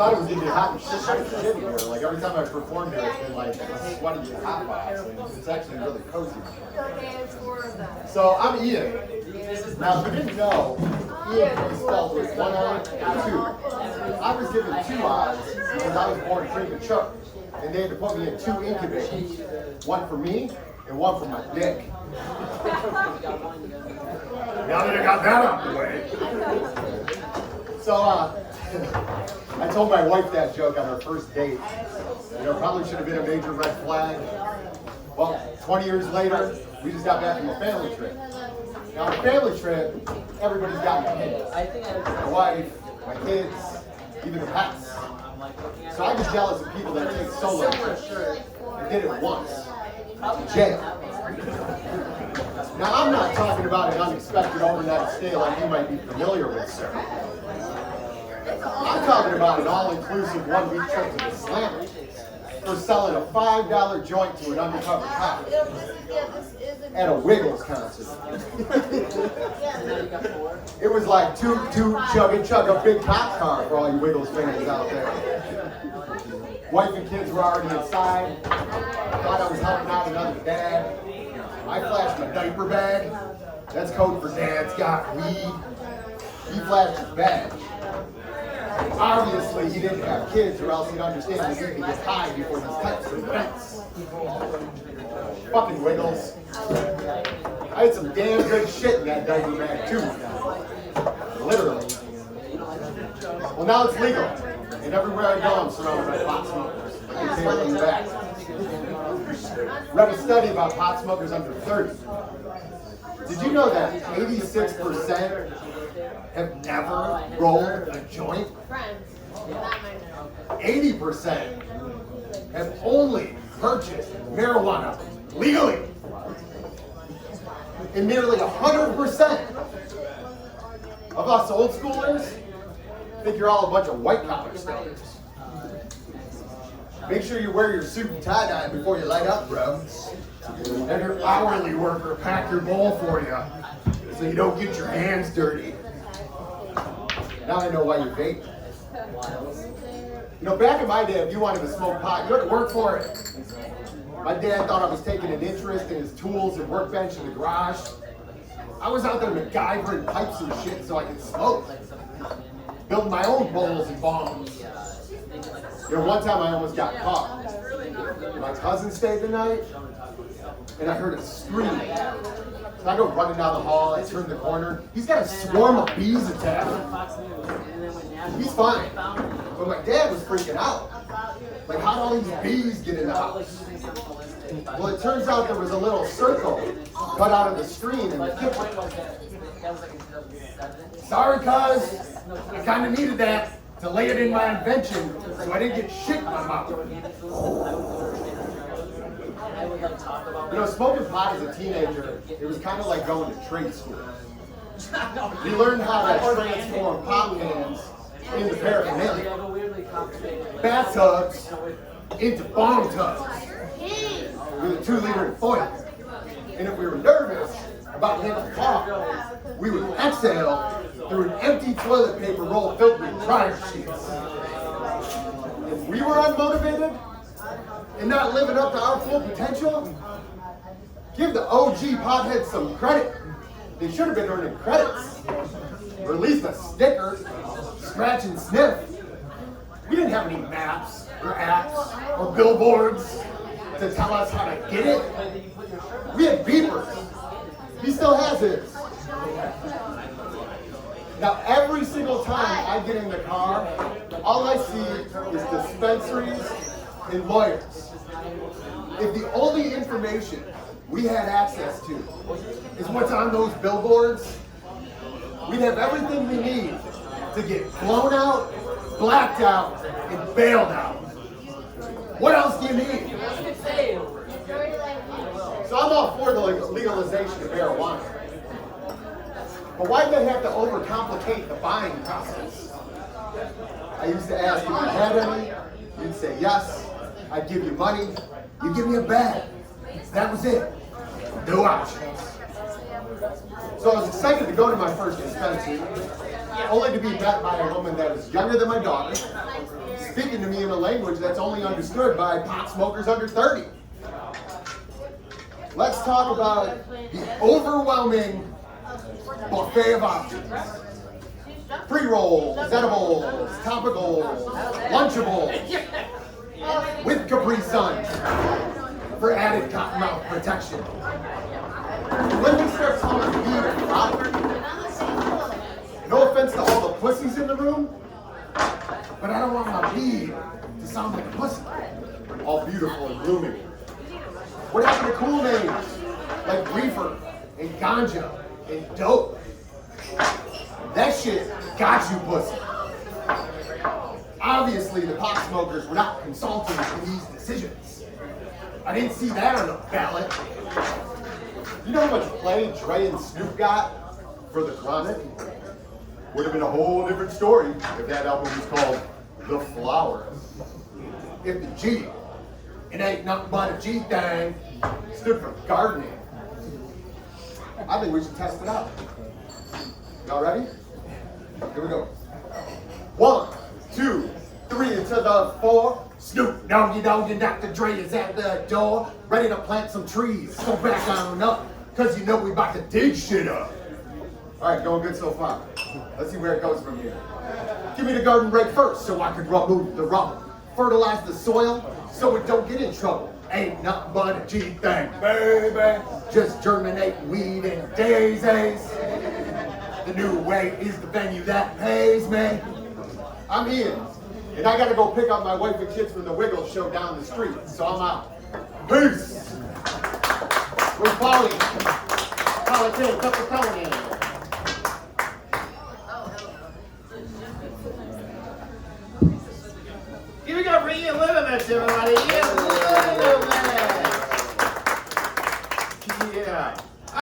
thought it was gonna be hot and shit here. Like every time I performed here, it's been like a sweaty hot box, and it's actually really cozy. So I'm Iain. Now, if you didn't know, Iain is spelled with one I and two. I was given two I's because I was born premature, and they had to put me in two incubators, one for me and one for my dick. Now that I got that out of the way. So, I told my wife that joke on our first date. You know, probably should have been a major red flag. Well, 20 years later, we just got back from a family trip. Now, on a family trip, everybody's got kids. My wife, my kids, even the pets. So I get jealous of people that take solo trips and did it once. To jail. Now, I'm not talking about an unexpected overnight stay like you might be familiar with, sir. I'm talking about an all-inclusive one-week trip to the Slammer for selling a $5 joint to an undercover cop at a Wiggles concert. It was like toot, chug a big cop car for all you Wiggles fans out there. Wife and kids were already inside. Thought I was helping out another dad. I flashed my diaper bag. That's code for Dad's got weed. He flashed his badge. Obviously, he didn't have kids, or else he'd understand that he could get high before these types of events. Fucking Wiggles. I had some damn good shit in that diaper bag, too. Literally. Well, now it's legal. And everywhere I go, I'm surrounded by pot smokers. I can tell you that. Read a study about pot smokers under 30. Did you know that 86% have never rolled a joint? 80% have only purchased marijuana legally. And nearly 100% of us old schoolers think you're all a bunch of white collar stoners. Make sure you wear your suit and tie-dye before you light up, bro. And your hourly worker pack your bowl for you so you don't get your hands dirty. Now I know why you vape. You know, back in my day, if you wanted to smoke pot, you had to work for it. My dad thought I was taking an interest in his tools and workbench in the garage. I was out there MacGyvering pipes and shit so I could smoke. Building my own bowls and bombs. You know, one time I almost got caught. My cousin stayed the night, and I heard a scream. So I go running down the hall, I turn the corner. He's got a swarm of bees attacking him. He's fine. But my dad was freaking out. Like, how did all these bees get in the house? Well, it turns out there was a little circle cut out of the screen in the kitchen. Sorry, cuz. I kind of needed that to lay it in my invention so I didn't get shit in my mouth. You know, smoking pot as a teenager, it was kind of like going to trade school. You learned how to transform pot cans into paraphernalia, bathtubs into bomb tubs with a 2-liter foil. And if we were nervous about hitting a cough, we would exhale through an empty toilet paper roll filled with dryer sheets. If we were unmotivated and not living up to our full potential, give the OG potheads some credit. They should have been earning credits, or at least a sticker, scratch and sniff. We didn't have any maps or apps or billboards to tell us how to get it. We had beepers. He still has his. Now, every single time I get in the car, all I see is dispensaries and lawyers. If the only information we had access to is what's on those billboards, we'd have everything we need to get blown out, blacked out, and bailed out. What else do you need? So I'm all for the legalization of marijuana. But why do they have to overcomplicate the buying process? I used to ask if you had any, you'd say yes, I'd give you money, you'd give me a bag. That was it. No options. So I was excited to go to my first dispensary, only to be met by a woman that was younger than my daughter, speaking to me in a language that's only understood by pot smokers under 30. Let's talk about the overwhelming buffet of options. Pre-rolls, edibles, topicals, lunchables, with Capri Sun for added cotton mouth protection. When we start calling weed a product, no offense to all the pussies in the room, but I don't want my weed to sound like a pussy. All beautiful and blooming. What happened to cool names like reefer and ganja and dope? That shit got you pussy. Obviously, the pot smokers were not consulting in these decisions. I didn't see that on the ballot. You know how much play Dre and Snoop got for the Chronic? Would have been a whole different story if that album was called The Flower. If the G, it ain't nothing but a G thing, stood for gardening. I think we should test it out. Y'all ready? Here we go. 1, 2, 3 into the 4. Snoop Doggy Dogg and Dr. Dre is at the door, ready to plant some trees. So back on up, cause you know we about to dig shit up. All right, going good so far. Let's see where it goes from here. Give me the garden rake first so I can remove the rubble. Fertilize the soil so it don't get in trouble. Ain't nothing but a G thing, baby. Just germinate weed and daisies. The new way is the venue that pays me. I'm Ian, and I gotta go pick up my wife and kids from the Wiggle show down the street, so I'm out. Peace! We're Polly. Pipitone. Here we go for Iain Lanivich, everybody. Iain Lanivich. Yeah.